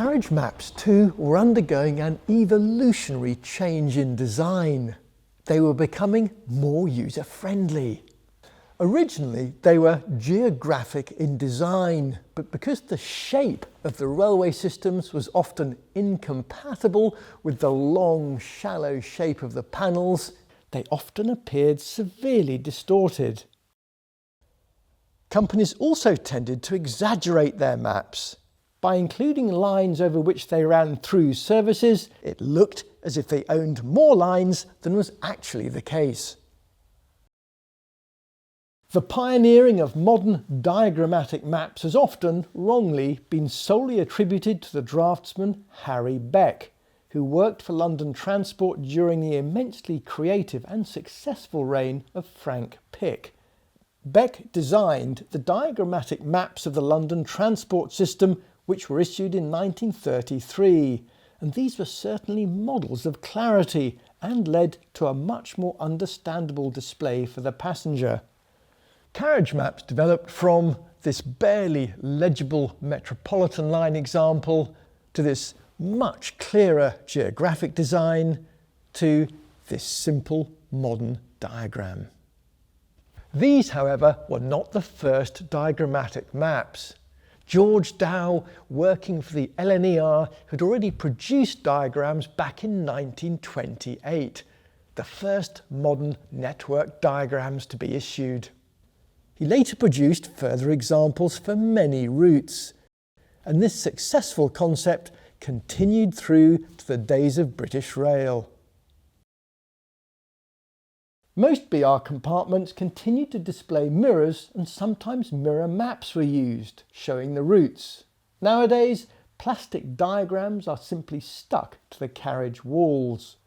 Carriage maps too were undergoing an evolutionary change in design. They were becoming more user-friendly. Originally they were geographic in design, but because the shape of the railway systems was often incompatible with the long, shallow shape of the panels, they often appeared severely distorted. Companies also tended to exaggerate their maps. By including lines over which they ran through services, it looked as if they owned more lines than was actually the case. The pioneering of modern diagrammatic maps has often, wrongly, been solely attributed to the draftsman Harry Beck, who worked for London Transport during the immensely creative and successful reign of Frank Pick. Beck designed the diagrammatic maps of the London Transport system, which were issued in 1933, and these were certainly models of clarity and led to a much more understandable display for the passenger. Carriage maps developed from this barely legible Metropolitan line example to this much clearer geographic design to this simple modern diagram. These, however, were not the first diagrammatic maps. George Dow, working for the LNER, had already produced diagrams back in 1928, the first modern network diagrams to be issued. He later produced further examples for many routes, and this successful concept continued through to the days of British Rail. Most BR compartments continued to display mirrors, and sometimes mirror maps were used, showing the routes. Nowadays, plastic diagrams are simply stuck to the carriage walls.